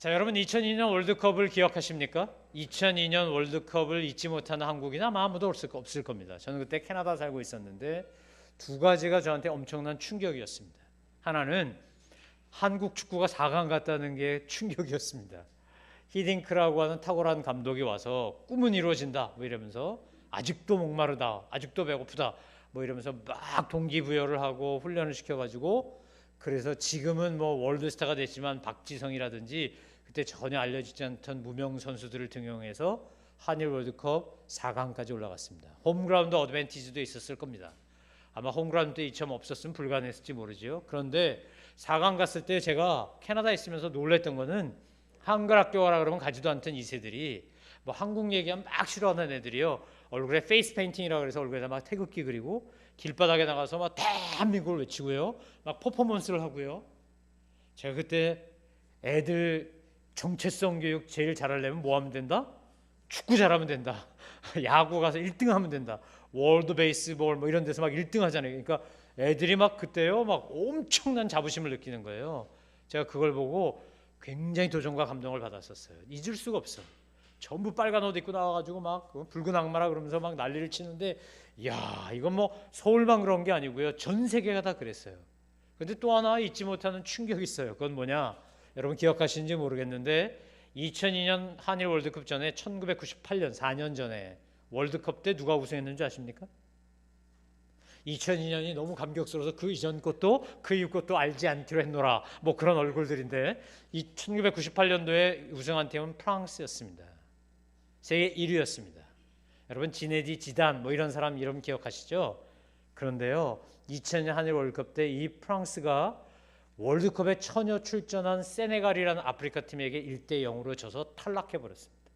자, 여러분 2002년 월드컵을 기억하십니까? 2002년 월드컵을 잊지 못하는 한국인 아마 아무도 없을 겁니다. 저는 그때 캐나다 살고 있었는데 두 가지가 저한테 엄청난 충격이었습니다. 하나는 한국 축구가 4강 갔다는 게 충격이었습니다. 히딩크라고 하는 탁월한 감독이 와서 꿈은 이루어진다 뭐 이러면서 아직도 목마르다, 아직도 배고프다 뭐 이러면서 막 동기부여를 하고 훈련을 시켜가지고, 그래서 지금은 뭐 월드스타가 됐지만 박지성이라든지 그때 전혀 알려지지 않던 무명 선수들을 등용해서 한일 월드컵 4강까지 올라갔습니다. 홈그라운드 어드밴티지도 있었을 겁니다. 아마 홈그라운드 이점 없었으면 불가능했을지 모르죠. 그런데 4강 갔을 때 제가 캐나다에 있으면서 놀랬던 거는 한글 학교 가라 그러면 가지도 않던 2세들이 뭐 한국 얘기하면 막 싫어하는 애들이요, 얼굴에 페이스 페인팅이라고 그래서 얼굴에다 막 태극기 그리고 길바닥에 나가서 막 대한민국을 외치고요, 막 퍼포먼스를 하고요. 제가 그때 애들 정체성 교육 제일 잘하려면 뭐 하면 된다? 축구 잘하면 된다. 야구 가서 1등 하면 된다. 월드 베이스볼 뭐 이런 데서 막 1등 하잖아요. 그러니까 애들이 막 그때요 막 엄청난 자부심을 느끼는 거예요. 제가 그걸 보고 굉장히 도전과 감동을 받았었어요. 잊을 수가 없어. 전부 빨간 옷 입고 나와가지고 막 붉은 악마라 그러면서 막 난리를 치는데, 이야, 이건 뭐 서울만 그런 게 아니고요, 전 세계가 다 그랬어요. 근데 또 하나 잊지 못하는 충격이 있어요. 그건 뭐냐, 여러분 기억하시는지 모르겠는데 2002년 한일 월드컵 전에 1998년 4년 전에 월드컵 때 누가 우승했는지 아십니까? 2002년이 너무 감격스러워서 그 이전 것도 그 이후 것도 알지 않기로 했노라 뭐 그런 얼굴들인데, 이 1998년도에 우승한 팀은 프랑스였습니다. 세계 1위였습니다. 여러분 지네디 지단 뭐 이런 사람 이름 기억하시죠? 그런데요 2002년 한일 월드컵 때 이 프랑스가 월드컵에 전혀 출전한 세네갈이라는 아프리카 팀에게 1대0으로 져서 탈락해버렸습니다.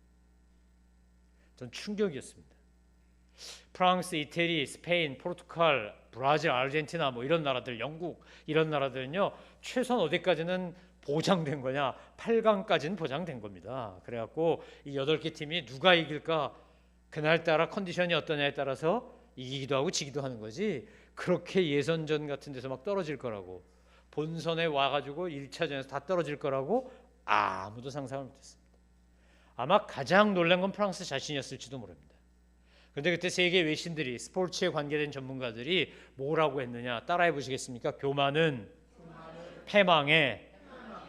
전 충격이었습니다. 프랑스, 이태리, 스페인, 포르투갈, 브라질, 아르헨티나 뭐 이런 나라들, 영국 이런 나라들은요 최소한 어디까지는 보장된 거냐, 8강까지는 보장된 겁니다. 그래갖고 이 8개 팀이 누가 이길까 그날따라 컨디션이 어떠냐에 따라서 이기기도 하고 지기도 하는 거지, 그렇게 예선전 같은 데서 막 떨어질 거라고, 본선에 와가지고 1차전에서 다 떨어질 거라고 아무도 상상을 못했습니다. 아마 가장 놀란 건 프랑스 자신이었을지도 모릅니다. 그런데 그때 세계 외신들이, 스포츠에 관계된 전문가들이 뭐라고 했느냐 따라해 보시겠습니까? 교만은 패망의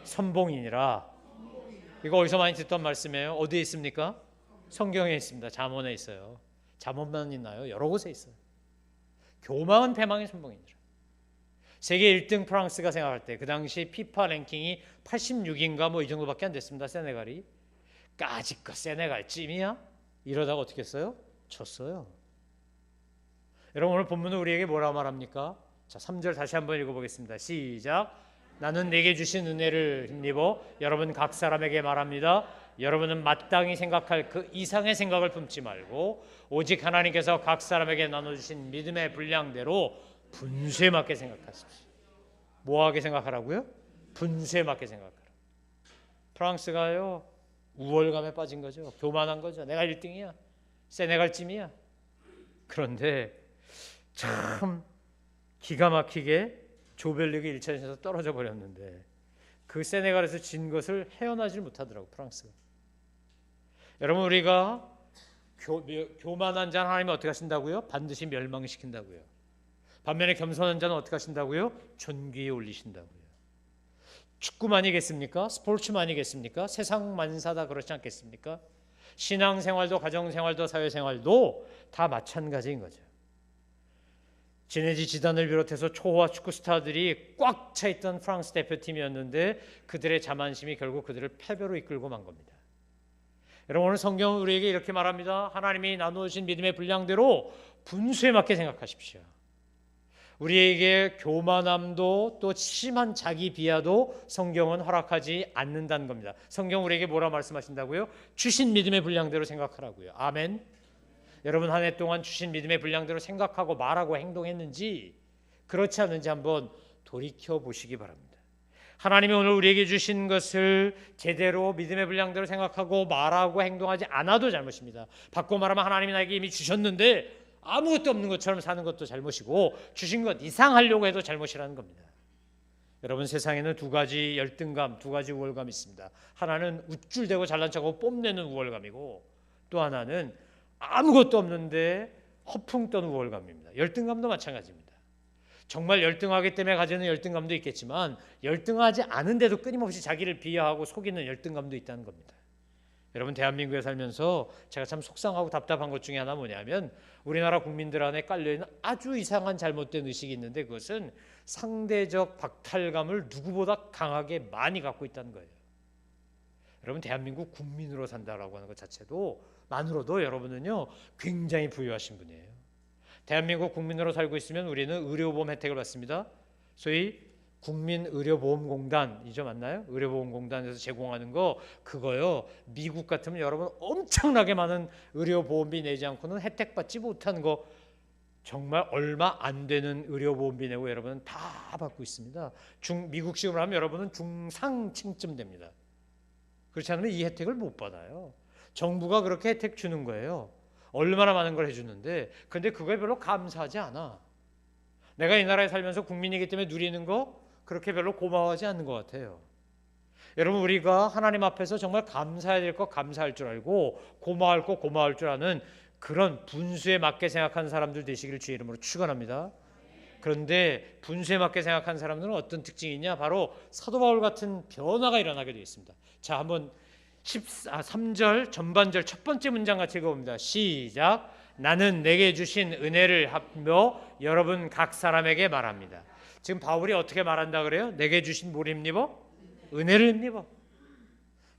선봉이니라. 이거 어디서 많이 듣던 말씀이에요? 어디에 있습니까? 성경에 있습니다. 잠언에 있어요. 잠언만 있나요? 여러 곳에 있어요. 교만은 패망의 선봉이니라. 세계 1등 프랑스가 생각할 때 그 당시 피파 랭킹이 86인가 뭐 이 정도밖에 안 됐습니다. 세네갈이. 까짓거 세네갈 찜이야? 이러다가 어떻게 했어요? 쳤어요. 여러분 오늘 본문은 우리에게 뭐라 말합니까? 자, 3절 다시 한번 읽어보겠습니다. 시작. 나는 내게 주신 은혜를 힘입어 여러분 각 사람에게 말합니다. 여러분은 마땅히 생각할 그 이상의 생각을 품지 말고 오직 하나님께서 각 사람에게 나눠주신 믿음의 분량대로 분수에 맞게 생각하십시오. 뭐하게 생각하라고요? 분수에 맞게 생각하라. 프랑스가요 우월감에 빠진 거죠. 교만한 거죠. 내가 1등이야. 세네갈 찜이야. 그런데 참 기가 막히게 조별리그 1차전에서 떨어져 버렸는데 그 세네갈에서 진 것을 헤어나질 못하더라고 프랑스가. 여러분 우리가 교만한 자는 하나님이 어떻게 하신다고요? 반드시 멸망시킨다고요. 반면에 겸손한 자는 어떻게 하신다고요? 존귀에 올리신다고요. 축구만이겠습니까? 스포츠만이겠습니까? 세상 만사다 그렇지 않겠습니까? 신앙생활도 가정생활도 사회생활도 다 마찬가지인 거죠. 지네디 지단을 비롯해서 초호화 축구 스타들이 꽉 차있던 프랑스 대표팀이었는데 그들의 자만심이 결국 그들을 패배로 이끌고 만 겁니다. 여러분 오늘 성경은 우리에게 이렇게 말합니다. 하나님이 나누신 믿음의 분량대로 분수에 맞게 생각하십시오. 우리에게 교만함도 또 심한 자기 비하도 성경은 허락하지 않는다는 겁니다. 성경 우리에게 뭐라 말씀하신다고요? 주신 믿음의 분량대로 생각하라고요. 아멘. 여러분 한 해 동안 주신 믿음의 분량대로 생각하고 말하고 행동했는지 그렇지 않은지 한번 돌이켜 보시기 바랍니다. 하나님이 오늘 우리에게 주신 것을 제대로 믿음의 분량대로 생각하고 말하고 행동하지 않아도 잘못입니다. 바꿔 말하면 하나님이 나에게 이미 주셨는데 아무것도 없는 것처럼 사는 것도 잘못이고 주신 것 이상 하려고 해도 잘못이라는 겁니다. 여러분, 세상에는 두 가지 열등감, 두 가지 우월감이 있습니다. 하나는 우쭐대고 잘난 척하고 뽐내는 우월감이고, 또 하나는 아무것도 없는데 허풍 떠는 우월감입니다. 열등감도 마찬가지입니다. 정말 열등하기 때문에 가지는 열등감도 있겠지만 열등하지 않은데도 끊임없이 자기를 비하하고 속이는 열등감도 있다는 겁니다. 여러분, 대한민국에 살면서 제가 참 속상하고 답답한 것 중에 하나 뭐냐면 우리나라 국민들 안에 깔려있는 아주 이상한 잘못된 의식이 있는데 그것은 상대적 박탈감을 누구보다 강하게 많이 갖고 있다는 거예요. 여러분, 대한민국 국민으로 산다라고 하는 것 자체도 만으로도 여러분은요 굉장히 부유하신 분이에요. 대한민국 국민으로 살고 있으면 우리는 의료보험 혜택을 받습니다. 소위 국민의료보험공단이죠, 맞나요? 의료보험공단에서 제공하는 거 그거요. 미국 같으면 여러분 엄청나게 많은 의료보험비 내지 않고는 혜택 받지 못하는 거 정말 얼마 안 되는 의료보험비 내고 여러분은 다 받고 있습니다. 미국식으로 하면 여러분은 중상층쯤 됩니다. 그렇지 않으면 이 혜택을 못 받아요. 정부가 그렇게 혜택 주는 거예요. 얼마나 많은 걸 해주는데 근데 그거에 별로 감사하지 않아. 내가 이 나라에 살면서 국민이기 때문에 누리는 거 그렇게 별로 고마워하지 않는 것 같아요. 여러분, 우리가 하나님 앞에서 정말 감사해야 될 것 감사할 줄 알고 고마워할 것 고마워할 줄 아는 그런 분수에 맞게 생각하는 사람들 되시기를 주의 이름으로 축원합니다. 그런데 분수에 맞게 생각하는 사람들은 어떤 특징이 있냐? 바로 사도 바울 같은 변화가 일어나게 되어 있습니다. 자, 한번 3절 전반절 첫 번째 문장 같이 읽어봅니다. 시작. 나는 내게 주신 은혜를 하며 여러분 각 사람에게 말합니다. 지금 바울이 어떻게 말한다 그래요? 내게 주신 뭘 힘입어? 은혜를 힘입어.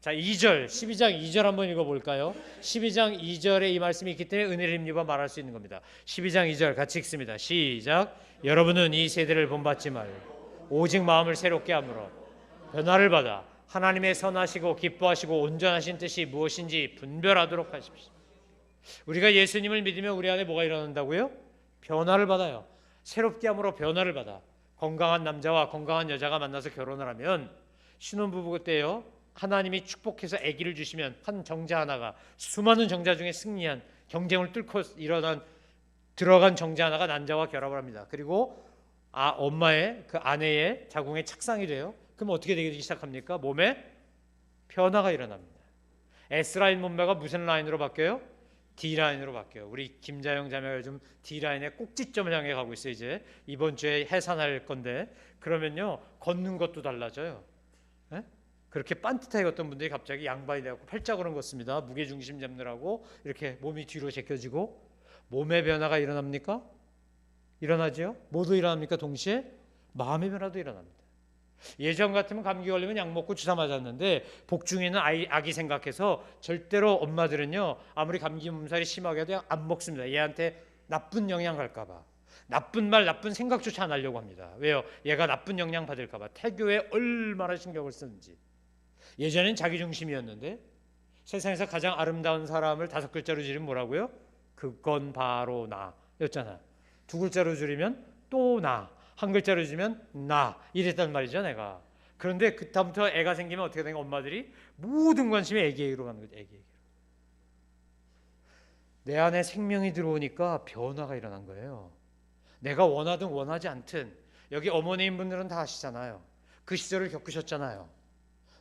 자, 2절 12장 2절 한번 읽어볼까요? 12장 2절에 이 말씀이 있기 때문에 은혜를 힘입어 말할 수 있는 겁니다. 12장 2절 같이 읽습니다. 시작. 여러분은 이 세대를 본받지 말고 오직 마음을 새롭게 함으로 변화를 받아 하나님의 선하시고 기뻐하시고 온전하신 뜻이 무엇인지 분별하도록 하십시오. 우리가 예수님을 믿으면 우리 안에 뭐가 일어난다고요? 변화를 받아요. 새롭게 함으로 변화를 받아. 건강한 남자와 건강한 여자가 만나서 결혼을 하면 신혼부부 때요 하나님이 축복해서 아기를 주시면 한 정자 하나가 수많은 정자 중에 승리한 경쟁을 뚫고 들어간 정자 하나가 난자와 결합을 합니다. 그리고 엄마의 그 아내의 자궁에 착상이 돼요. 그럼 어떻게 되기 시작합니까? 몸에 변화가 일어납니다. S라인 몸매가 무슨 라인으로 바뀌어요? D라인으로 바뀌어요. 우리 김자영 자매가 요즘 D라인의 꼭지점을 향해 가고 있어요. 이제 이번 주에 해산할 건데 그러면요 걷는 것도 달라져요. 에? 그렇게 반듯하게 걷던 분들이 갑자기 양반이 되고 팔자고는 걷습니다. 무게중심 잡느라고 이렇게 몸이 뒤로 제껴지고 몸의 변화가 일어납니까? 일어나죠? 모두 일어납니까? 동시에? 마음의 변화도 일어납니다. 예전 같으면 감기 걸리면 약 먹고 주사 맞았는데 복중에는 아기 생각해서 절대로 엄마들은요 아무리 감기 몸살이 심하게 해도 안 먹습니다. 얘한테 나쁜 영향 갈까 봐 나쁜 말 나쁜 생각조차 안 하려고 합니다. 왜요? 얘가 나쁜 영향 받을까 봐. 태교에 얼마나 신경을 쓰는지. 예전엔 자기중심이었는데 세상에서 가장 아름다운 사람을 5글자로 줄이면 뭐라고요? 그건 바로 나 였잖아. 2글자로 줄이면 또 나, 한 글자로 줄이면 나 이랬단 말이죠 내가. 그런데 그다음부터 애가 생기면 어떻게 되는 엄마들이 모든 관심이 애기에게로 가는 거죠. 애기에게로. 내 안에 생명이 들어오니까 변화가 일어난 거예요. 내가 원하든 원하지 않든 여기 어머니인 분들은 다 아시잖아요. 그 시절을 겪으셨잖아요.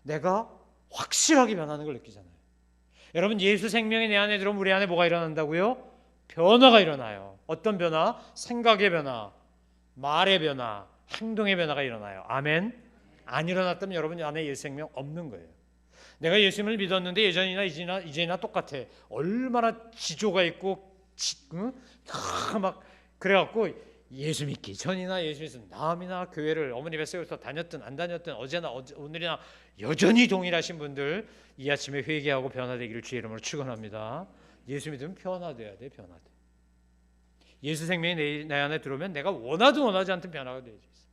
내가 확실하게 변하는 걸 느끼잖아요. 여러분, 예수 생명이 내 안에 들어오면 우리 안에 뭐가 일어난다고요? 변화가 일어나요. 어떤 변화? 생각의 변화, 말의 변화, 행동의 변화가 일어나요. 아멘. 안 일어났다면 여러분 안에 예수 생명 없는 거예요. 내가 예수님을 믿었는데 예전이나 이제나 똑같아. 얼마나 지조가 있고 막 그래갖고 예수 믿기 전이나 예수 믿은 다음이나 교회를 어머니 뱃속에서 다녔든 안 다녔든 어제나 오늘이나 여전히 동일하신 분들 이 아침에 회개하고 변화되기를 주의 이름으로 축원합니다. 예수 믿으면 변화돼야 돼. 변화돼. 예수 생명이 내 안에 들어오면 내가 원하든 원하지 않든 변화가 되어져 있어요.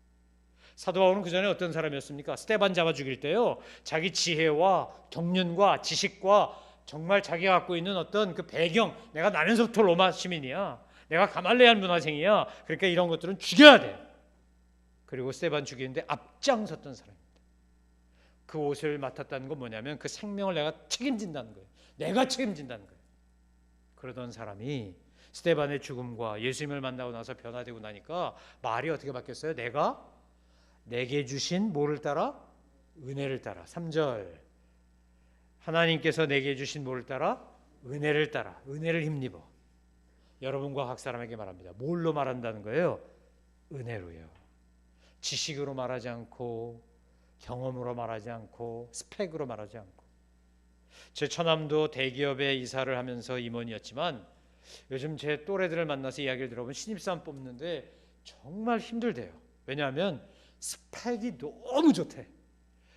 사도 바울은 그 전에 어떤 사람이었습니까? 스데반 잡아 죽일 때요 자기 지혜와 경륜과 지식과 정말 자기가 갖고 있는 어떤 그 배경, 내가 나면서부터 로마 시민이야, 내가 가말레알 문화생이야, 그러니까 이런 것들은 죽여야 돼. 그리고 스데반 죽이는데 앞장섰던 사람입니다. 그 옷을 맡았다는 건 뭐냐면 그 생명을 내가 책임진다는 거예요. 내가 책임진다는 거예요. 그러던 사람이 스데반의 죽음과 예수님을 만나고 나서 변화되고 나니까 말이 어떻게 바뀌었어요? 내가 내게 주신 뭐를 따라? 은혜를 따라. 3절 하나님께서 내게 주신 뭐를 따라? 은혜를 따라. 은혜를 힘입어. 여러분과 각 사람에게 말합니다. 뭘로 말한다는 거예요? 은혜로요. 지식으로 말하지 않고 경험으로 말하지 않고 스펙으로 말하지 않고. 제 처남도 대기업에 이사를 하면서 임원이었지만 요즘 제 또래들을 만나서 이야기를 들어보면 신입사원 뽑는데 정말 힘들대요. 왜냐하면 스펙이 너무 좋대.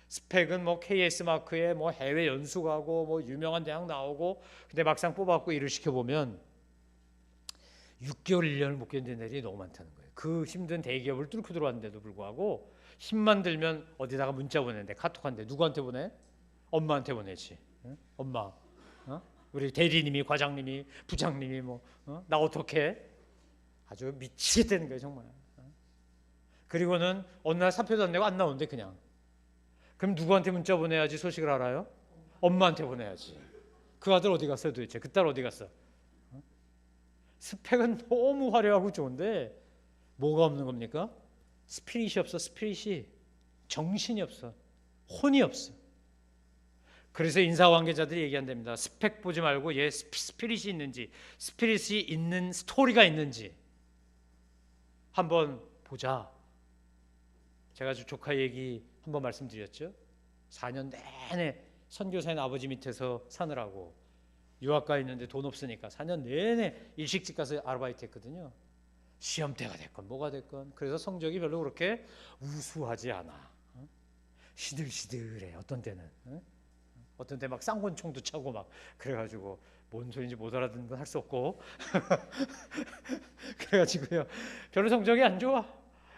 스펙은 뭐 KS 마크에 뭐 해외 연수 가고 뭐 유명한 대학 나오고, 근데 막상 뽑아갖고 일을 시켜보면 6개월 1년을 못 견디는 애들이 너무 많다는 거예요. 그 힘든 대기업을 뚫고 들어왔는데도 불구하고 힘만 들면 어디다가 문자 보내는데, 카톡한데 누구한테 보내? 엄마한테 보내지. 응? 엄마, 우리 대리님이, 과장님이, 부장님이 나 어떻게? 아주 미치겠다는 거예요 정말. 그리고는 어느 날 사표도 안 내고 안 나오는데 그냥. 그럼 누구한테 문자 보내야지 소식을 알아요? 엄마한테 보내야지. 그 아들 어디 갔어요 도대체? 그 딸 어디 갔어? 스펙은 너무 화려하고 좋은데 뭐가 없는 겁니까? 스피릿이 없어. 스피릿이. 정신이 없어. 혼이 없어. 그래서 인사관계자들이 얘기한답니다. 스펙 보지 말고 얘 스피릿이 있는지, 스피릿이 있는 스토리가 있는지 한번 보자. 제가 조카 얘기 한번 말씀드렸죠. 4년 내내 선교사인 아버지 밑에서 사느라고 유학가 있는데 돈 없으니까 4년 내내 일식집 가서 아르바이트 했거든요. 시험 때가 됐건 뭐가 됐건. 그래서 성적이 별로 그렇게 우수하지 않아. 시들시들해. 어떤 때는. 어떤 때 막 쌍권총도 차고 막 그래가지고 뭔 소리인지 못 알아듣는 건 할 수 없고 그래가지고요 별로 성적이 안 좋아.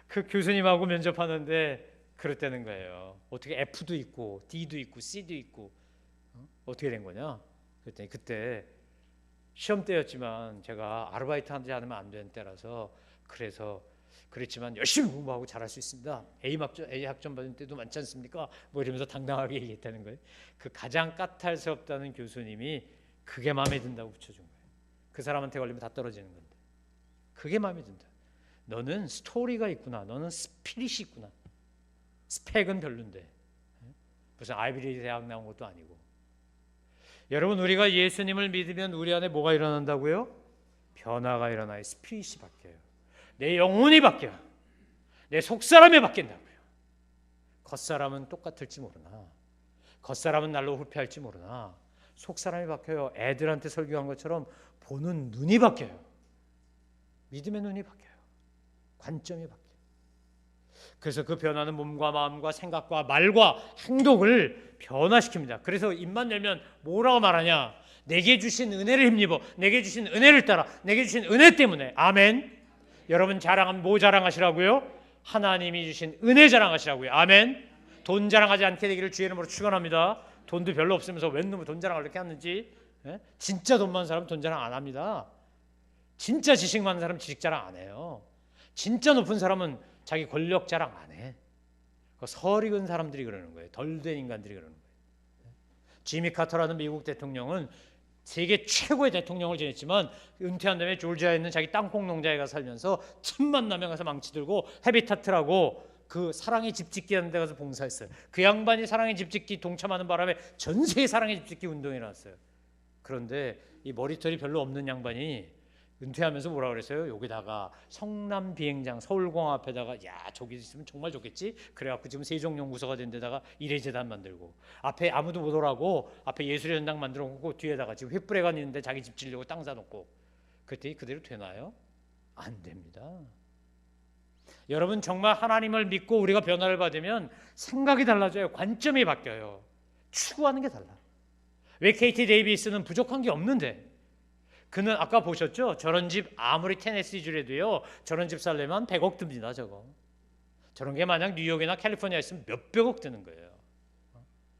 그 교수님하고 면접하는데 그랬다는 거예요. 어떻게 F도 있고 D도 있고 C도 있고 어떻게 된 거냐? 그랬더니 그때 시험 때였지만 제가 아르바이트 하지 않으면 안 되는 때라서 그래서 그랬지만 열심히 공부하고 잘할 수 있습니다. A 학점 받을 때도 많지 않습니까? 뭐 이러면서 당당하게 얘기했다는 거예요. 그 가장 까탈스럽다는 교수님이 그게 마음에 든다고 붙여준 거예요. 그 사람한테 걸리면 다 떨어지는 건데 그게 마음에 든다. 너는 스토리가 있구나. 너는 스피릿이 있구나. 스펙은 별론데 무슨 아이비리그 대학 나온 것도 아니고. 여러분, 우리가 예수님을 믿으면 우리 안에 뭐가 일어난다고요? 변화가 일어나요. 스피릿이 바뀌어요. 내 영혼이 바뀌어요. 내 속사람이 바뀐다고요. 겉사람은 똑같을지 모르나, 겉사람은 날로 후패할지 모르나 속사람이 바뀌어요. 애들한테 설교한 것처럼 보는 눈이 바뀌어요. 믿음의 눈이 바뀌어요. 관점이 바뀌어요. 그래서 그 변화는 몸과 마음과 생각과 말과 행동을 변화시킵니다. 그래서 입만 열면 뭐라고 말하냐? 내게 주신 은혜를 힘입어. 내게 주신 은혜를 따라. 내게 주신 은혜 때문에. 아멘. 여러분 자랑하면 뭐 자랑하시라고요? 하나님이 주신 은혜 자랑하시라고요. 아멘. 돈 자랑하지 않게 되기를 주의 이름으로 축원합니다. 돈도 별로 없으면서 웬 놈의 돈 자랑을 이렇게 하는지. 진짜 돈 많은 사람은 돈 자랑 안 합니다. 진짜 지식 많은 사람은 지식 자랑 안 해요. 진짜 높은 사람은 자기 권력 자랑 안 해. 설 익은 사람들이 그러는 거예요. 덜 된 인간들이 그러는 거예요. 지미 카터라는 미국 대통령은 세계 최고의 대통령을 지냈지만 은퇴한 다음에 조지아에 있는 자기 땅콩 농장에 가서 살면서 틈만 나면 가서 망치 들고 헤비타트라고 그 사랑의 집 짓기 하는 데 가서 봉사했어요. 그 양반이 사랑의 집 짓기 동참하는 바람에 전 세계 사랑의 집 짓기 운동이 일어났어요. 그런데 이 머리털이 별로 없는 양반이 은퇴하면서 뭐라 그랬어요? 여기다가 성남 비행장 서울공항 앞에다가 야 저기 있으면 정말 좋겠지. 그래갖고 지금 세종연구소가 된 데다가 이래재단 만들고 앞에 아무도 못 오라고 앞에 예술의 전당 만들어 놓고 뒤에다가 지금 횃불회관 있는데 자기 집 지려고 땅 사놓고. 그랬더니 그대로 되나요? 안 됩니다. 여러분 정말 하나님을 믿고 우리가 변화를 받으면 생각이 달라져요. 관점이 바뀌어요. 추구하는 게 달라. 왜 KT 데이비스는 부족한 게 없는데? 그는 아까 보셨죠? 저런 집 아무리 테네시주라도요 저런 집 살려면 100억 듭니다. 저거 저런 게 만약 뉴욕이나 캘리포니아에 있으면 몇백억 드는 거예요.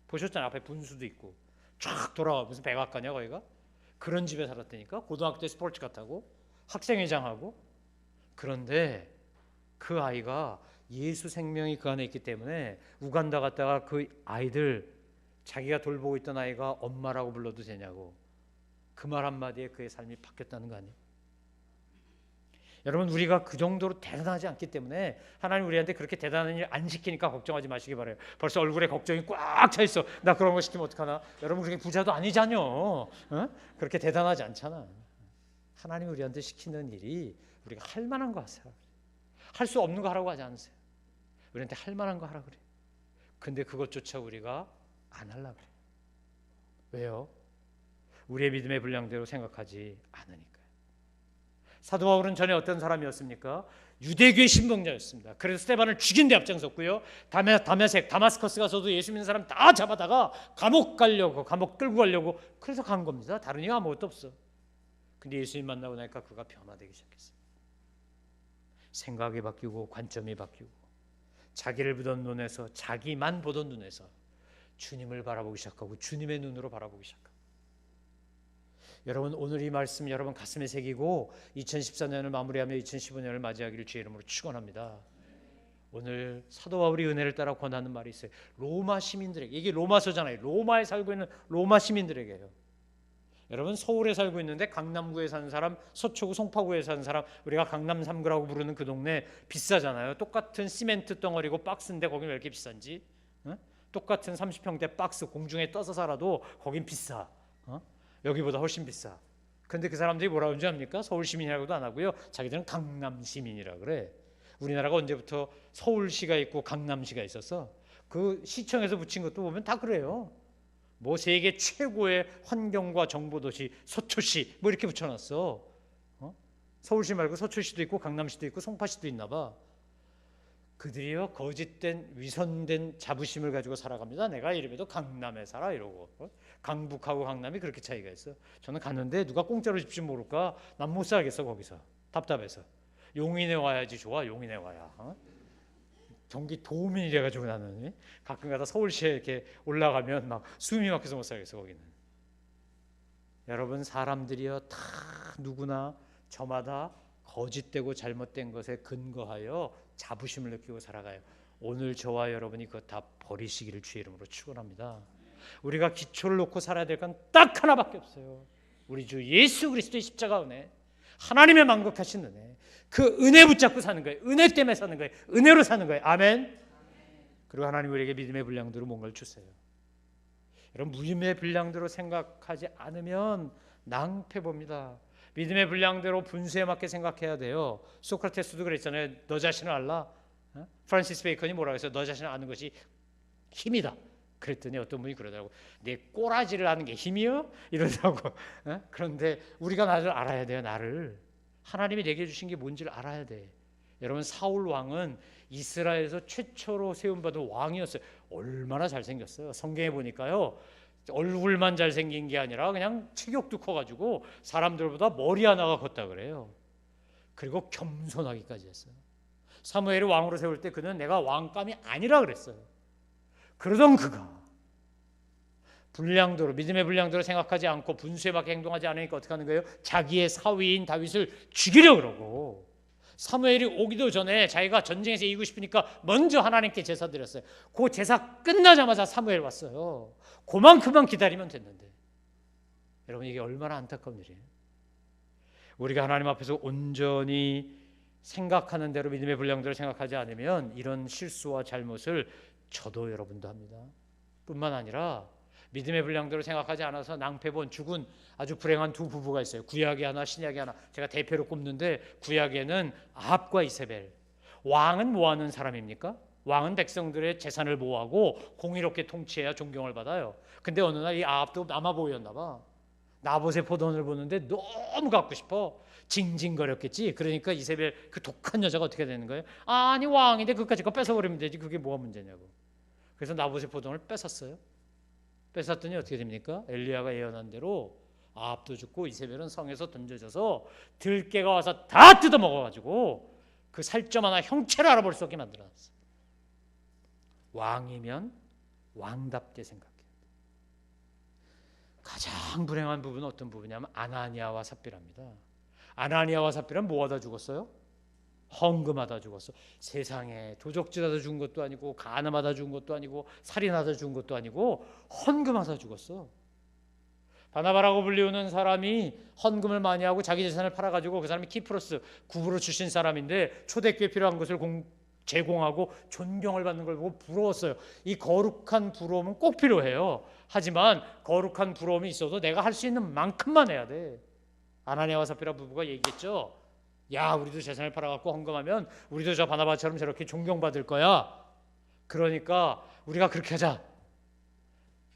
보셨잖아요. 앞에 분수도 있고 쫙 돌아가. 무슨 백악관이야 거기가? 그런 집에 살았다니까. 고등학교 때 스포츠카 타고 학생회장하고. 그런데 그 아이가 예수 생명이 그 안에 있기 때문에 우간다 갔다가 그 아이들 자기가 돌보고 있던 아이가 엄마라고 불러도 되냐고. 그 말 한마디에 그의 삶이 바뀌었다는 거 아니에요? 여러분, 우리가 그 정도로 대단하지 않기 때문에 하나님 우리한테 그렇게 대단한 일 안 시키니까 걱정하지 마시기 바라요. 벌써 얼굴에 걱정이 꽉 차 있어. 나 그런 거 시키면 어떡하나. 여러분, 그렇게 부자도 아니잖요. 어? 그렇게 대단하지 않잖아. 하나님 우리한테 시키는 일이 우리가 할 만한 거 하세요. 할 수 없는 거 하라고 하지 않으세요. 우리한테 할 만한 거 하라 그래요. 근데 그것조차 우리가 안 하려고 그래요. 왜요? 우리의 믿음의 분량대로 생각하지 않으니까요. 사도 바울은 전에 어떤 사람이었습니까? 유대교의 신봉자였습니다. 그래서 스데반을 죽인 데 앞장섰고요. 다마스커스 가서도 예수 믿는 사람 다 잡아다가 감옥 끌고 가려고 그래서 간 겁니다. 다른 이유 아무것도 없어. 근데 예수님 만나고 나니까 그가 변화되기 시작했어요. 생각이 바뀌고 관점이 바뀌고 자기를 보던 눈에서 자기만 보던 눈에서 주님을 바라보기 시작하고 주님의 눈으로 바라보기 시작합니다. 여러분, 오늘 이 말씀 여러분 가슴에 새기고 2014년을 마무리하며 2015년을 맞이하기를 주의 이름으로 축원합니다. 오늘 사도 바울이 은혜를 따라 권하는 말이 있어요. 로마 시민들에게, 이게 로마서잖아요. 로마에 살고 있는 로마 시민들에게요. 여러분, 서울에 살고 있는데 강남구에 사는 사람, 서초구 송파구에 사는 사람, 우리가 강남 3구라고 부르는 그 동네 비싸잖아요. 똑같은 시멘트 덩어리고 박스인데 거긴 왜 이렇게 비싼지? 똑같은 30평대 박스 공중에 떠서 살아도 거긴 비싸. 여기보다 훨씬 비싸. 근데 그 사람들이 뭐라고 하는지 압니까? 서울 시민이라고도 안 하고요. 자기들은 강남 시민이라 그래. 우리나라가 언제부터 서울시가 있고 강남시가 있었어? 그 시청에서 붙인 것도 보면 다 그래요. 뭐 세계 최고의 환경과 정보도시 서초시 뭐 이렇게 붙여놨어. 서울시 말고 서초시도 있고 강남시도 있고 송파시도 있나 봐. 그들이요 거짓된 위선된 자부심을 가지고 살아갑니다. 내가 이름에도 강남에 살아 이러고. 강북하고 강남이 그렇게 차이가 있어. 저는 갔는데 누가 공짜로 집 좀 모를까? 난 못 살겠어 거기서. 답답해서. 용인에 와야지 좋아. 용인에 와야. 경기 도민이래 가지고 나는 가끔 가다 서울시에 이렇게 올라가면 막 숨이 막혀서 못 살겠어 거기는. 여러분, 사람들이요 다 누구나 저마다 거짓되고 잘못된 것에 근거하여 자부심을 느끼고 살아가요. 오늘 저와 여러분이 그거 다 버리시기를 주의 이름으로 축원합니다. 우리가 기초를 놓고 살아야 될 건 딱 하나밖에 없어요. 우리 주 예수 그리스도의 십자가 은혜, 하나님의 만국하신 은혜, 그 은혜 붙잡고 사는 거예요. 은혜 때문에 사는 거예요. 은혜로 사는 거예요. 아멘. 그리고 하나님 우리에게 믿음의 분량대로 뭔가를 주세요. 여러분, 믿음의 분량대로 생각하지 않으면 낭패 봅니다. 믿음의 분량대로 분수에 맞게 생각해야 돼요. 소크라테스도 그랬잖아요. 너 자신을 알라. 프란시스 베이컨이 뭐라고 했어요? 너 자신을 아는 것이 힘이다. 그랬더니 어떤 분이 그러더라고. 내 꼬라지를 아는 게 힘이요? 이러더라고. 그런데 우리가 나를 알아야 돼요. 나를. 하나님이 내게 주신 게 뭔지를 알아야 돼. 여러분, 사울 왕은 이스라엘에서 최초로 세움받은 왕이었어요. 얼마나 잘생겼어요. 성경에 보니까요. 얼굴만 잘생긴 게 아니라 그냥 체격도 커가지고 사람들보다 머리 하나가 컸다 그래요. 그리고 겸손하기까지 했어요. 사무엘을 왕으로 세울 때 그는 내가 왕감이 아니라 그랬어요. 그러던 그가 분량도로, 믿음의 분량도로 생각하지 않고 분수에 맞게 행동하지 않으니까 어떻게 하는 거예요? 자기의 사위인 다윗을 죽이려고 그러고, 사무엘이 오기도 전에 자기가 전쟁에서 이기고 싶으니까 먼저 하나님께 제사 드렸어요. 그 제사 끝나자마자 사무엘 왔어요. 그만큼만 기다리면 됐는데. 여러분, 이게 얼마나 안타까운 일이에요. 우리가 하나님 앞에서 온전히 생각하는 대로 믿음의 분량대로 생각하지 않으면 이런 실수와 잘못을 저도 여러분도 합니다. 뿐만 아니라 믿음의 분량대로 생각하지 않아서 낭패본 죽은 아주 불행한 두 부부가 있어요. 구약에 하나, 신약에 하나. 제가 대표로 꼽는데, 구약에는 아합과 이세벨. 왕은 뭐 하는 사람입니까? 왕은 백성들의 재산을 보호하고 공의롭게 통치해야 존경을 받아요. 근데 어느 날 이 아합도 남아보였나 봐. 나봇의 포도원을 보는데 너무 갖고 싶어. 징징거렸겠지. 그러니까 이세벨, 그 독한 여자가 어떻게 되는 거예요? 아니, 왕인데 그까짓 거 뺏어버리면 되지. 그게 뭐가 문제냐고. 그래서 나봇의 포도원을 뺏었어요. 뺏었더니 어떻게 됩니까? 엘리야가 예언한 대로 아합도 죽고 이세벨은 성에서 던져져서 들깨가 와서 다 뜯어먹어가지고 그 살점 하나 형체를 알아볼 수 없게 만들어놨어요. 왕이면 왕답게 생각해요. 가장 불행한 부분은 어떤 부분이냐면 아나니아와 삽비라입니다. 아나니아와 삽비라는 뭐 하다 죽었어요? 헌금하다 죽었어. 세상에 도적질하다 죽은 것도 아니고, 간음하다 죽은 것도 아니고, 살인하다 죽은 것도 아니고, 헌금하다 죽었어. 바나바라고 불리우는 사람이 헌금을 많이 하고 자기 재산을 팔아가지고 그 사람이 키프로스 구부로 주신 사람인데 초대교회 필요한 것을 제공하고 존경을 받는 걸 보고 부러웠어요. 이 거룩한 부러움은 꼭 필요해요. 하지만 거룩한 부러움이 있어도 내가 할 수 있는 만큼만 해야 돼. 아나니아와 삽비라 부부가 얘기했죠. 야, 우리도 재산을 팔아갖고 헌금하면 우리도 저 바나바처럼 저렇게 존경받을 거야. 그러니까 우리가 그렇게 하자.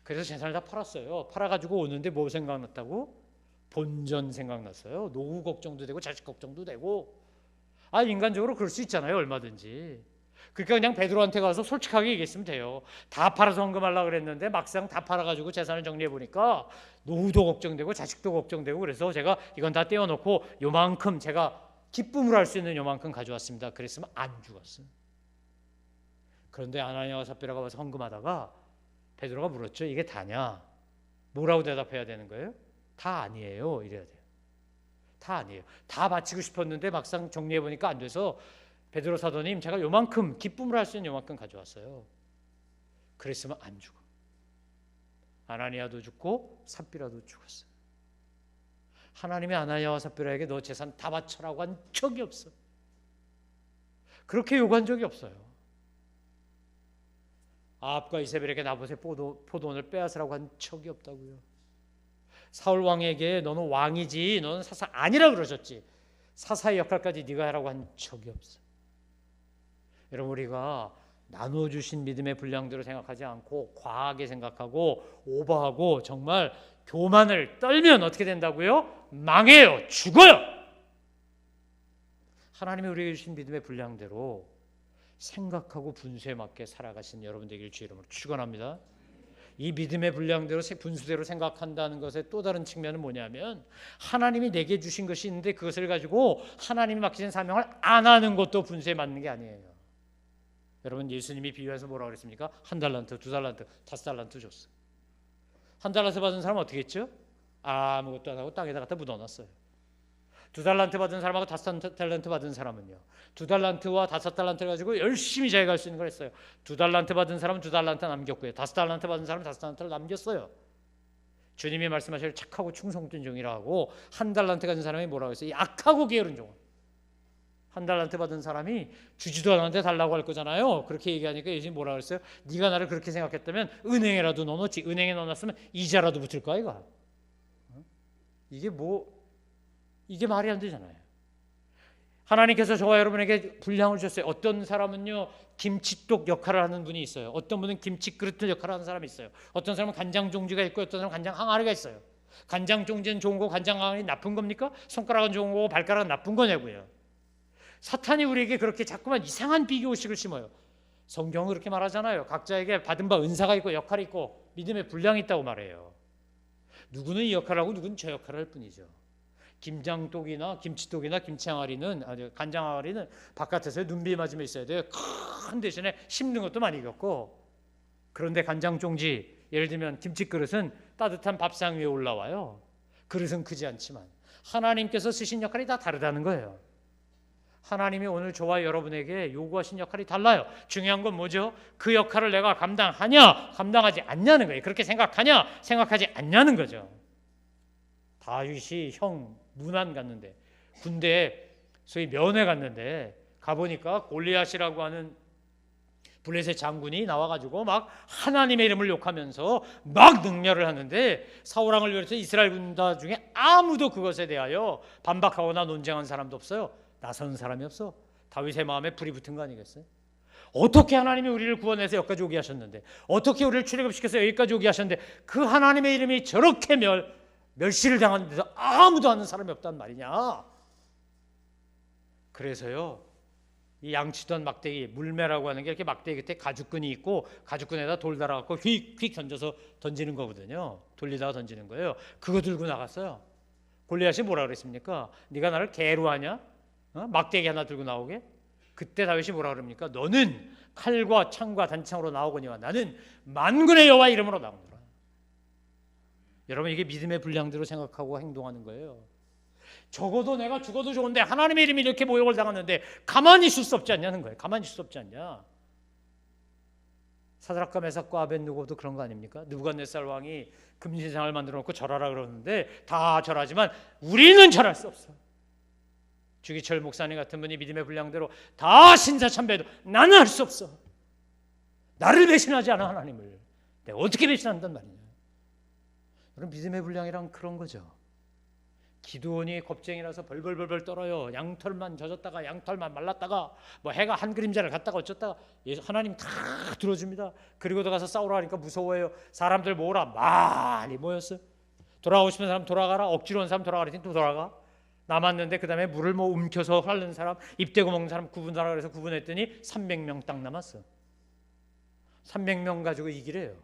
그래서 재산을 다 팔았어요. 팔아가지고 오는데 뭐 생각났다고? 본전 생각났어요. 노후 걱정도 되고 자식 걱정도 되고. 인간적으로 그럴 수 있잖아요. 얼마든지. 그러니까 그냥 베드로한테 가서 솔직하게 얘기했으면 돼요. 다 팔아서 헌금하려고 그랬는데 막상 다 팔아가지고 재산을 정리해보니까 노후도 걱정되고 자식도 걱정되고 그래서 제가 이건 다 떼어놓고 요만큼 제가 기쁨으로 할 수 있는 요만큼 가져왔습니다. 그랬으면 안 죽었어요. 그런데 아나니아와 삽비라가 와서 헌금하다가 베드로가 물었죠. 이게 다냐? 뭐라고 대답해야 되는 거예요? 다 아니에요. 이래야 돼요. 다 아니에요. 다 바치고 싶었는데 막상 정리해보니까 안 돼서 베드로 사도님 제가 요만큼 기쁨을 할 수 있는 요만큼 가져왔어요. 그랬으면 안 죽어. 아나니아도 죽고 삽비라도 죽었어요. 하나님이 아나니아와 삽비라에게 너 재산 다 바쳐라고 한 적이 없어. 그렇게 요구한 적이 없어요. 아합과 이세벨에게 나봇의 포도원을 빼앗으라고 한 적이 없다고요. 사울 왕에게 너는 왕이지 너는 사사 아니라 그러셨지. 사사의 역할까지 네가 하라고 한 적이 없어. 여러분 우리가 나눠주신 믿음의 분량대로 생각하지 않고 과하게 생각하고 오버하고 정말 교만을 떨면 어떻게 된다고요? 망해요. 죽어요. 하나님이 우리에게 주신 믿음의 분량대로 생각하고 분수에 맞게 살아가신 여러분 되길 주의 이름으로 축원합니다. 이 믿음의 분량대로 분수대로 생각한다는 것의 또 다른 측면은 뭐냐면 하나님이 내게 주신 것이 있는데 그것을 가지고 하나님이 맡기신 사명을 안 하는 것도 분수에 맞는 게 아니에요. 여러분 예수님이 비유해서 뭐라고 그랬습니까? 1달란트, 2달란트, 5달란트 줬어. 1달란트 받은 사람은 어떻게 했죠? 아무것도 안 하고 땅에다 갖다 묻어놨어요. 2달란트 받은 사람하고 5달란트 받은 사람은요. 2달란트와 5달란트를 가지고 열심히 자기가 할 수 있는 걸 했어요. 2달란트 받은 사람은 2달란트 남겼고요. 5달란트 받은 사람은 5달란트를 남겼어요. 주님이 말씀하실 착하고 충성된 종이라고 1달란트 가진 사람이 뭐라고 했어요? 악하고 게으른 종. 1달란트 받은 사람이 주지도 않았는데 달라고 할 거잖아요. 그렇게 얘기하니까 예수님이 뭐라고 했어요? 네가 나를 그렇게 생각했다면 은행에라도 넣어놓지. 은행에 넣어놨으면 이자라도 붙을 거야 이거. 이게 말이 안 되잖아요. 하나님께서 저와 여러분에게 분량을 주셨어요. 어떤 사람은요 김치독 역할을 하는 분이 있어요. 어떤 분은 김치 그릇 역할을 하는 사람이 있어요. 어떤 사람은 간장 종지가 있고 어떤 사람은 간장 항아리가 있어요. 간장 종지는 좋은 거 간장 항아리 나쁜 겁니까? 손가락은 좋은 거고 발가락은 나쁜 거냐고요. 사탄이 우리에게 그렇게 자꾸만 이상한 비교의식을 심어요. 성경은 그렇게 말하잖아요. 각자에게 받은 바 은사가 있고 역할이 있고 믿음의 분량이 있다고 말해요. 누구는 이 역할을 하고 누구는 저 역할을 할 뿐이죠. 김장독이나 김치독이나 김치항아리는 간장항아리는 바깥에서 눈비 맞으면 있어야 돼요. 큰 대신에 씹는 것도 많이 겪고. 그런데 간장종지 예를 들면 김치그릇은 따뜻한 밥상 위에 올라와요. 그릇은 크지 않지만 하나님께서 쓰신 역할이 다 다르다는 거예요. 하나님이 오늘 저와 여러분에게 요구하신 역할이 달라요. 중요한 건 뭐죠? 그 역할을 내가 감당하냐 감당하지 않냐는 거예요. 그렇게 생각하냐 생각하지 않냐는 거죠. 다윗이 형 문안 갔는데 군대에 소위 면회 갔는데 가보니까 골리앗이라고 하는 블레셋 장군이 나와가지고 막 하나님의 이름을 욕하면서 막 능멸을 하는데 사울 왕을 비롯해서 이스라엘 군다 중에 아무도 그것에 대하여 반박하거나 논쟁한 사람도 없어요. 나선 사람이 없어. 다윗의 마음에 불이 붙은 거 아니겠어요? 어떻게 하나님이 우리를 구원해서 여기까지 오게 하셨는데 어떻게 우리를 출애굽시켜서 여기까지 오게 하셨는데 그 하나님의 이름이 저렇게 멸시를 당하는데도 아무도 아는 사람이 없단 말이냐. 그래서요 이 양치던 막대기 물매라고 하는 게 이렇게 막대기 끝에 가죽끈이 있고 가죽끈에다 돌 달아갖고 휙휙 던져서 던지는 거거든요. 돌리다가 던지는 거예요. 그거 들고 나갔어요. 골리앗이 뭐라 그랬습니까? 네가 나를 개로 하냐? 막대기 하나 들고 나오게? 그때 다윗이 뭐라 그럽니까? 너는 칼과 창과 단창으로 나오거니와 나는 만군의 여호와 이름으로 나오노라. 여러분 이게 믿음의 분량대로 생각하고 행동하는 거예요. 적어도 내가 죽어도 좋은데 하나님의 이름이 이렇게 모욕을 당하는데 가만히 있을 수 없지 않냐는 거예요. 가만히 있을 수 없지 않냐. 사드락과 메삭과 아벳느고도 그런 거 아닙니까? 느부갓네살 왕이 금신상을 만들어 놓고 절하라 그러는데 다 절하지만 우리는 절할 수 없어. 주기철 목사님 같은 분이 믿음의 분량대로 다 신사참배해도 나는 할 수 없어. 나를 배신하지 않아 하나님을. 내가 어떻게 배신한단 말이냐. 여러분, 믿음의 분량이란 그런 거죠. 기드온이 겁쟁이라서 벌벌벌벌 떨어요. 양털만 젖었다가 양털만 말랐다가 뭐 해가 한 그림자를 갔다가 어쩌다가 하나님 다 들어줍니다. 그리고도 가서 싸우라 하니까 무서워해요. 사람들 모으라. 많이 모였어요. 돌아가고 싶은 사람 돌아가라. 억지로 온 사람 돌아가라 했더니 또 돌아가. 남았는데 그 다음에 물을 뭐 움켜서 핥는 사람, 입대고 먹는 사람 구분하라 그래서 구분했더니 300명 딱 남았어. 300명 가지고 이기래요.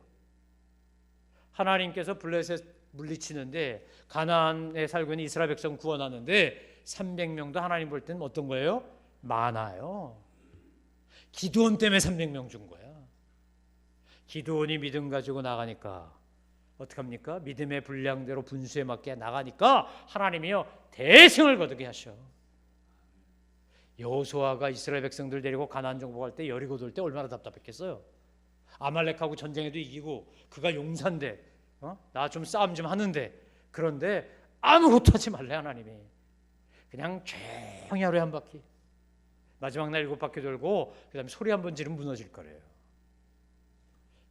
하나님께서 블레셋 물리치는데 가나안에 살고 있는 이스라엘 백성 구원하는데 300명도 하나님 볼 때는 어떤 거예요? 많아요. 기드온 때문에 300명 준 거야. 기드온이 믿음 가지고 나가니까 어떡합니까? 믿음의 분량대로 분수에 맞게 나가니까 하나님이요 대승을 거두게 하셔. 여호수아가 이스라엘 백성들 데리고 가나안 정복할 때 여리고 돌 때 얼마나 답답했겠어요. 아말렉하고 전쟁에도 이기고 그가 용사인데 나 좀 싸움 좀 하는데 그런데 아무것도 하지 말래 하나님이. 그냥 조용히 하루에 한 바퀴 마지막 날 7바퀴 돌고 그 다음에 소리 한 번 지르면 무너질 거래요.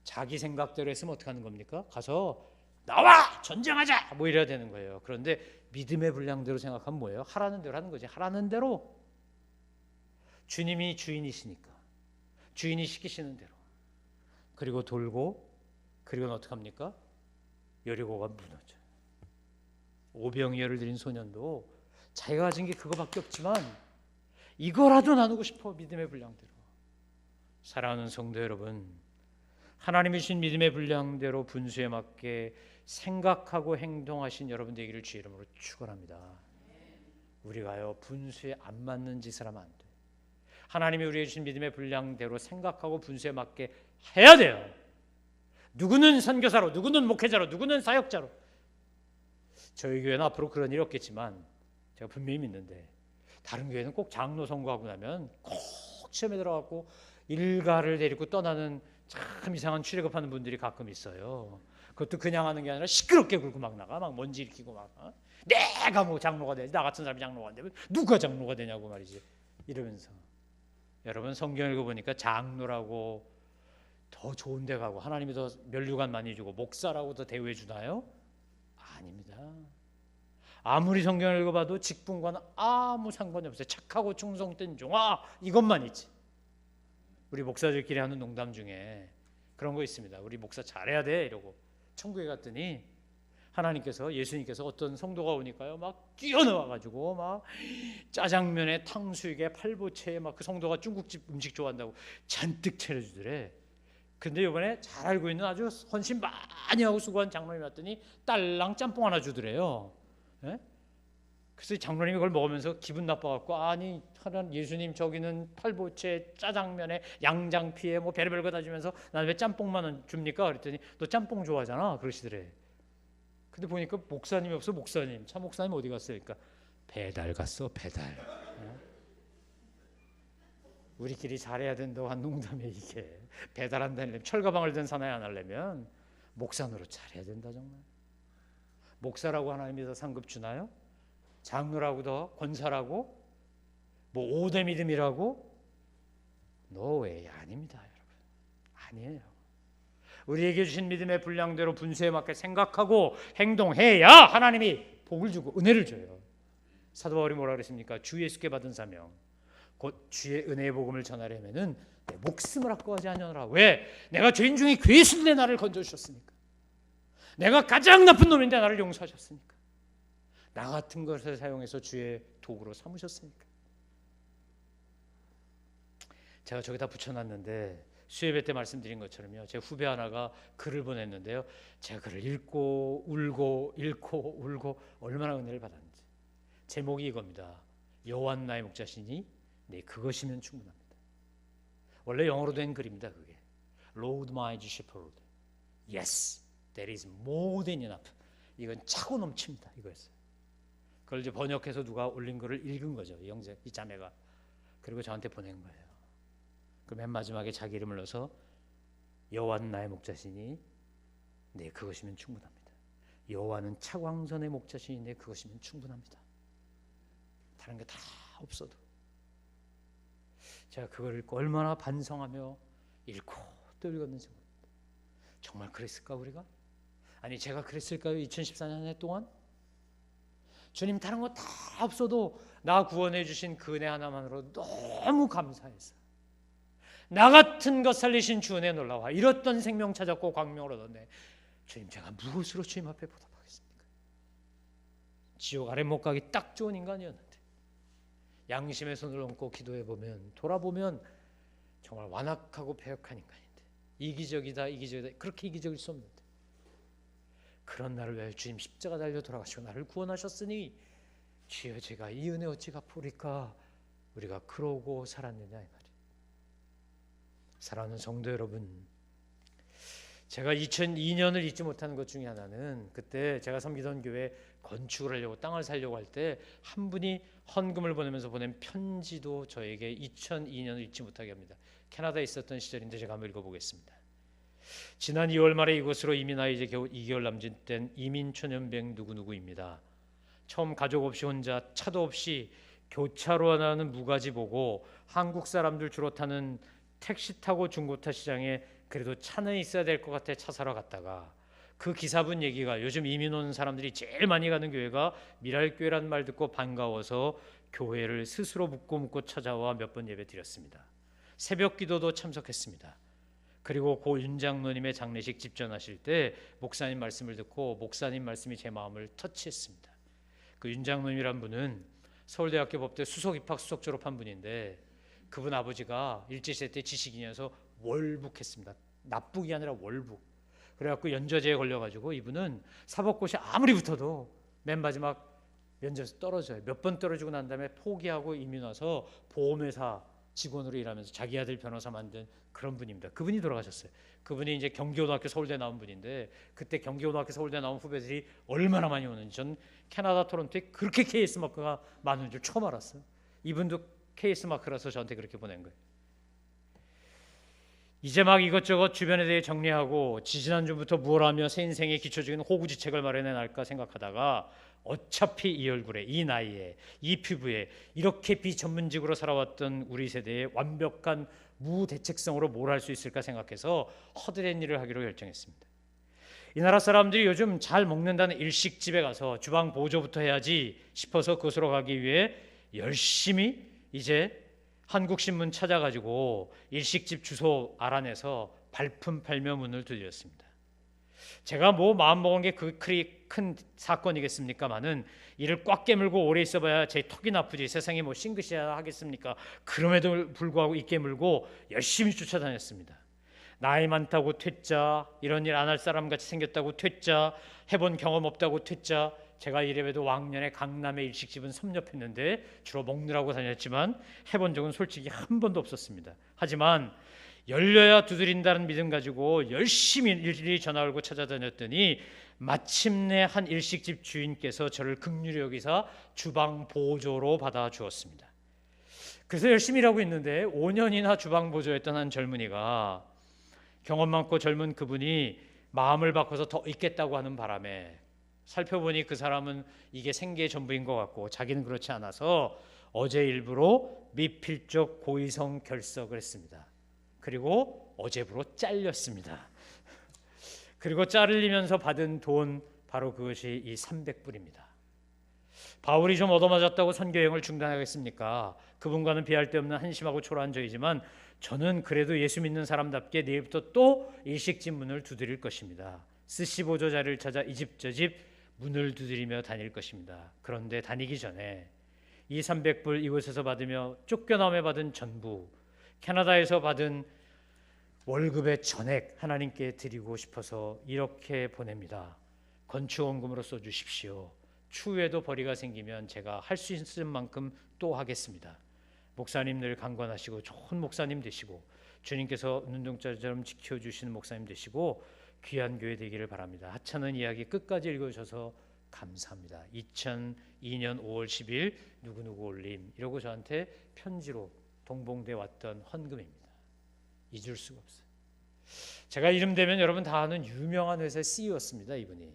자기 생각대로 했으면 어떻게 하는 겁니까? 가서 나와 전쟁하자 뭐 이래야 되는 거예요. 그런데 믿음의 분량대로 생각하면 뭐예요? 하라는 대로 하는 거지. 하라는 대로. 주님이 주인이시니까 주인이 시키시는 대로. 그리고 돌고 그리고는 어떻게 합니까? 여리고가 무너져. 오병이어를 드린 소년도 자기가 가진 게 그거밖에 없지만 이거라도 나누고 싶어. 믿음의 분량대로. 사랑하는 성도 여러분, 하나님이 주신 믿음의 분량대로 분수에 맞게 생각하고 행동하신 여러분 되기를 주의 이름으로 축원합니다. 우리가요 분수에 안 맞는 짓을 하면 안 돼. 하나님이 우리에게 주신 믿음의 분량대로 생각하고 분수에 맞게 해야 돼요. 누구는 선교사로, 누구는 목회자로, 누구는 사역자로. 저희 교회는 앞으로 그런 일이 없겠지만 제가 분명히 믿는데 다른 교회는 꼭 장로 선거하고 나면 꼭 시험에 들어가고 일가를 데리고 떠나는 참 이상한 출애굽하는 분들이 가끔 있어요. 그것도 그냥 하는 게 아니라 시끄럽게 굴고 막 나가. 막 먼지 일으키고 막 내가 뭐 장로가 되지, 나 같은 사람이 장로가 안 되면 누가 장로가 되냐고 말이지. 이러면서 여러분 성경 읽어보니까 장로라고 더 좋은 데 가고 하나님이 더 면류관 많이 주고 목사라고 더 대우해 주나요? 아닙니다. 아무리 성경을 읽어봐도 직분과는 아무 상관이 없어요. 착하고 충성된 종아 이것만 있지. 우리 목사들끼리 하는 농담 중에 그런 거 있습니다. 우리 목사 잘해야 돼 이러고 천국에 갔더니 하나님께서 예수님께서 어떤 성도가 오니까요 막 뛰어나와가지고 막 짜장면에 탕수육에 팔보채에 막 그 성도가 중국집 음식 좋아한다고 잔뜩 차려주더래. 근데 이번에 잘 알고 있는 아주 헌신 많이 하고 수고한 장로님이 왔더니 딸랑 짬뽕 하나 주더래요. 예? 그래서 장로님이 그걸 먹으면서 기분 나빠갖고 아니 예수님 저기는 팔보채 짜장면에 양장피에 뭐 별의별 거 다 주면서 난 왜 짬뽕만 줍니까? 그랬더니 너 짬뽕 좋아하잖아 그러시더래. 근데 보니까 목사님이 없어. 목사님 차 목사님 어디 갔어요? 그러니까 배달 갔어. 배달. 우리끼리 잘해야 된다고 한 농담에 이게 배달한다는 철가방을 든 사나이 안 하려면 목사 노릇 잘해야 된다. 정말 목사라고 하나님이 더 상급 주나요? 장로라고 더 권사라고 뭐 5대 믿음이라고? 노웨이 아닙니다 여러분. 아니에요. 우리에게 주신 믿음의 분량대로 분수에 맞게 생각하고 행동해야 하나님이 복을 주고 은혜를 줘요. 사도 바울이 뭐라 그랬습니까? 주 예수께 받은 사명 곧 주의 은혜의 복음을 전하려면은 내 목숨을 아까워하지 아니하노라. 왜? 내가 죄인 중에 괴수인데 나를 건져주셨으니까. 내가 가장 나쁜 놈인데 나를 용서하셨으니까. 나 같은 것을 사용해서 주의 도구로 삼으셨으니까. 제가 저기다 붙여놨는데 수요예배 때 말씀드린 것처럼요. 제 후배 하나가 글을 보냈는데요. 제가 글을 읽고 울고 읽고 울고 얼마나 은혜를 받았는지. 제목이 이겁니다. 여호와는 나의 목자시니 네 그것이면 충분합니다. 원래 영어로 된 글입니다. 그게 Lord my shepherd. Yes, that is more than enough. 이건 차고 넘칩니다. 이거였어요. 그걸 이제 번역해서 누가 올린 글을 읽은 거죠. 이 형제, 이 자매가. 그리고 저한테 보낸 거예요. 그 맨 마지막에 자기 이름을 넣어서 여호와는 나의 목자시니 네, 그것이면 충분합니다. 여호와는 차광선의 목자시니 네, 그것이면 충분합니다. 다른 게 다 없어도. 제가 그걸 읽고 얼마나 반성하며 읽고 또 읽었는지 모릅니다. 정말 그랬을까 우리가? 아니 제가 그랬을까요? 2014년 한 해 동안? 주님 다른 거 다 없어도 나 구원해 주신 그 은혜 하나만으로 너무 감사해서 나 같은 것 살리신 주 은혜 놀라와 이렇던 생명 찾았고 광명을 얻었네. 주님 제가 무엇으로 주님 앞에 보답하겠습니까? 지옥 아래 못 가기 딱 좋은 인간이었는데 양심의 손을 얹고 기도해보면 돌아보면 정말 완악하고 패역한 인간인데 이기적이다 그렇게 이기적일 수 없는데 그런 나를 위하여 주님 십자가 달려 돌아가시고 나를 구원하셨으니 주여 제가 이 은혜 어찌 갚으리까 우리가 그러고 살았느냐 이 말이에요. 사랑하는 성도 여러분, 제가 2002년을 잊지 못하는 것 중에 하나는 그때 제가 섬기던 교회 건축을 하려고 땅을 사려고 할 때 한 분이 헌금을 보내면서 보낸 편지도 저에게 2002년을 잊지 못하게 합니다. 캐나다에 있었던 시절인데 제가 한번 읽어보겠습니다. 지난 2월 말에 이곳으로 이민하여 이제 겨우 2개월 남짓된 이민 초년백 누구누구입니다. 처음 가족 없이 혼자 차도 없이 교차로 하나는 무가지 보고 한국 사람들 주로 타는 택시 타고 중고차 시장에 그래도 차는 있어야 될 것 같아 차 사러 갔다가 그 기사분 얘기가 요즘 이민 온 사람들이 제일 많이 가는 교회가 미랄교회라는 말 듣고 반가워서 교회를 스스로 묻고 찾아와 몇 번 예배 드렸습니다. 새벽 기도도 참석했습니다. 그리고 고 윤장로님의 장례식 집전하실 때 목사님 말씀을 듣고 목사님 말씀이 제 마음을 터치했습니다. 그 윤장로님이란 분은 서울대학교 법대 수석 입학 수석 졸업한 분인데 그분 아버지가 일제시대 때 지식인이어서 월북했습니다. 납북이 아니라 월북. 그래갖고 연좌제에 걸려가지고 이분은 사법고시 아무리 붙어도 맨 마지막 면접에서 떨어져요. 몇 번 떨어지고 난 다음에 포기하고 이민 와서 보험회사 직원으로 일하면서 자기 아들 변호사 만든 그런 분입니다. 그분이 돌아가셨어요. 그분이 이제 경기고등학교 서울대 나온 분인데 그때 경기고등학교 서울대 나온 후배들이 얼마나 많이 오는지 전 캐나다 토론토에 그렇게 KS 마크가 많은 줄 처음 알았어요. 이분도 KS 마크라서 저한테 그렇게 보낸 거예요. 이제 막 이것저것 주변에 대해 정리하고 지지난주부터 뭘 하며 새 인생의 기초적인 호구지책을 마련해 놔할까 생각하다가 어차피 이 얼굴에 이 나이에 이 피부에 이렇게 비전문직으으로 살아왔던 우리 세대의 완벽한 무대책성으로 뭘 할 수 있을까 생각해서 허드렛 일을 하기로 결정했습니다. 이 나라 사람들이 요즘 잘 먹는다는 일식집에 가서 주방 보조부터 해야지 싶어서 그곳으로 가기 위해 열심히 이제 한국신문 찾아가지고 일식집 주소 알아내서 발품 팔며 문을 두드렸습니다. 제가 뭐 마음먹은 게 그리 큰 사건이겠습니까마는 이를 꽉 깨물고 오래 있어봐야 제 턱이 나쁘지 세상에 뭐 싱긋이야 하겠습니까? 그럼에도 불구하고 이 깨물고 열심히 쫓아다녔습니다. 나이 많다고 퇴짜, 이런 일 안 할 사람같이 생겼다고 퇴짜, 해본 경험 없다고 퇴짜. 제가 이래봬도 왕년에 강남의 일식집은 섭렵했는데 주로 먹느라고 다녔지만 해본 적은 솔직히 한 번도 없었습니다. 하지만 열려야 두드린다는 믿음 가지고 열심히 일일이 전화 걸고 찾아다녔더니 마침내 한 일식집 주인께서 저를 긍휼히 여기사 주방 보조로 받아주었습니다. 그래서 열심히 일하고 있는데 5년이나 주방 보조했던 한 젊은이가 경험 많고 젊은 그분이 마음을 바꿔서 더 있겠다고 하는 바람에 살펴보니 그 사람은 이게 생계의 전부인 것 같고 자기는 그렇지 않아서 어제 일부로 미필적 고의성 결석을 했습니다. 그리고 어제부로 잘렸습니다. 그리고 자르면서 받은 돈 바로 그것이 이 300불입니다. 바울이 좀 얻어맞았다고 선교여행을 중단하겠습니까? 그분과는 비할 데 없는 한심하고 초라한 저이지만 저는 그래도 예수 믿는 사람답게 내일부터 또 일식집 문을 두드릴 것입니다. 스시 보조 자리를 찾아 이 집 저 집 문을 두드리며 다닐 것입니다. 그런데 다니기 전에 이 300불 이곳에서 받으며 쫓겨남에 받은 전부, 캐나다에서 받은 월급의 전액 하나님께 드리고 싶어서 이렇게 보냅니다. 건축원금으로 써주십시오. 추후에도 벌이가 생기면 제가 할 수 있을 만큼 또 하겠습니다. 목사님 늘 강건하시고 좋은 목사님 되시고 주님께서 눈동자처럼 지켜주시는 목사님 되시고 귀한 교회 되기를 바랍니다. 하찮은 이야기 끝까지 읽어주셔서 감사합니다. 2002년 5월 10일 누구누구 올림 이러고 저한테 편지로 동봉돼 왔던 헌금입니다. 잊을 수가 없어요. 제가 이름 대면 여러분 다 아는 유명한 회사의 CEO였습니다. 이분이.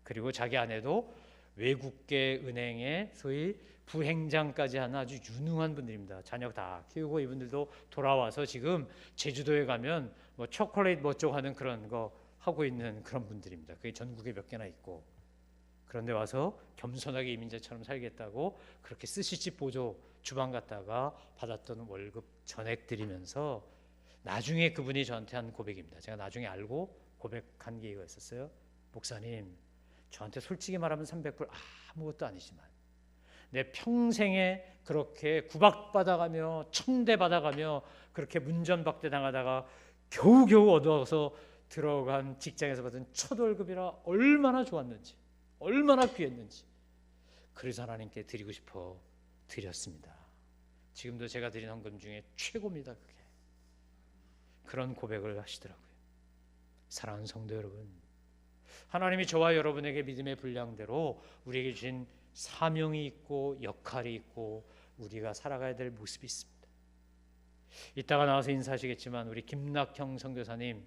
그리고 자기 아내도 외국계 은행의 소위 부행장까지 하는 아주 유능한 분들입니다. 자녀 다 키우고 이분들도 돌아와서 지금 제주도에 가면 뭐 초콜릿 뭐쪽 하는 그런 거 하고 있는 그런 분들입니다. 그게 전국에 몇 개나 있고, 그런데 와서 겸손하게 이민자처럼 살겠다고 그렇게 스시집 보조 주방 갔다가 받았던 월급 전액 드리면서 나중에 그분이 저한테 한 고백입니다. 제가 나중에 알고 고백한 게 이거였었어요. 목사님, 저한테 솔직히 말하면 300불 아무것도 아니지만 내 평생에 그렇게 구박받아가며 천대받아가며 그렇게 문전박대 당하다가 겨우겨우 얻어서 들어간 직장에서 받은 첫 월급이라 얼마나 좋았는지, 얼마나 귀했는지, 그래서 하나님께 드리고 싶어 드렸습니다. 지금도 제가 드린 헌금 중에 최고입니다. 그게. 그런 고백을 하시더라고요. 사랑하는 성도 여러분, 하나님이 저와 여러분에게 믿음의 분량대로 우리에게 주신 사명이 있고 역할이 있고 우리가 살아가야 될 모습이 있습니다. 이따가 나와서 인사하시겠지만 우리 김낙형 선교사님,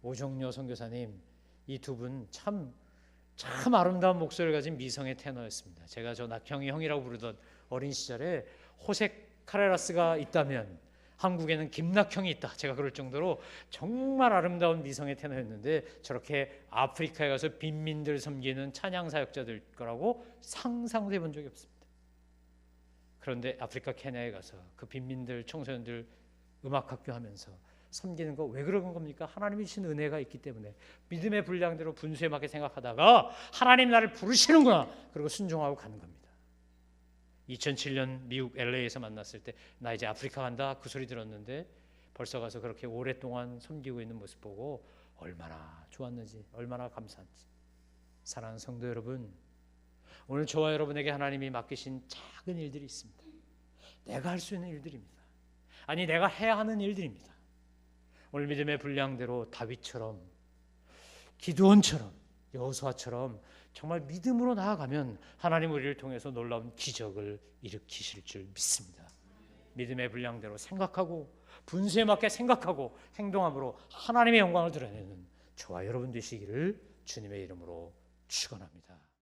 오종료 선교사님, 이 두 분 참 아름다운 목소리를 가진 미성의 테너였습니다. 제가 저 낙형이 형이라고 부르던 어린 시절에 호세 카레라스가 있다면 한국에는 김낙형이 있다, 제가 그럴 정도로 정말 아름다운 미성의 테너였는데 저렇게 아프리카에 가서 빈민들 섬기는 찬양 사역자들 거라고 상상도 해본 적이 없습니다. 그런데 아프리카 케냐에 가서 그 빈민들 청소년들 음악학교 하면서 섬기는 거 왜 그런 겁니까? 하나님이 주신 은혜가 있기 때문에 믿음의 분량대로 분수에 맞게 생각하다가 하나님 나를 부르시는구나, 그리고 순종하고 가는 겁니다. 2007년 미국 LA에서 만났을 때 나 이제 아프리카 간다 그 소리 들었는데 벌써 가서 그렇게 오랫동안 섬기고 있는 모습 보고 얼마나 좋았는지, 얼마나 감사한지. 사랑하는 성도 여러분, 오늘 저와 여러분에게 하나님이 맡기신 작은 일들이 있습니다. 내가 할 수 있는 일들입니다. 아니, 내가 해야 하는 일들입니다. 오늘 믿음의 분량대로 다윗처럼, 기드온처럼, 여호수아처럼 정말 믿음으로 나아가면 하나님 우리를 통해서 놀라운 기적을 일으키실 줄 믿습니다. 믿음의 분량대로 생각하고 분수에 맞게 생각하고 행동함으로 하나님의 영광을 드러내는 저와 여러분 되시기를 주님의 이름으로 축원합니다.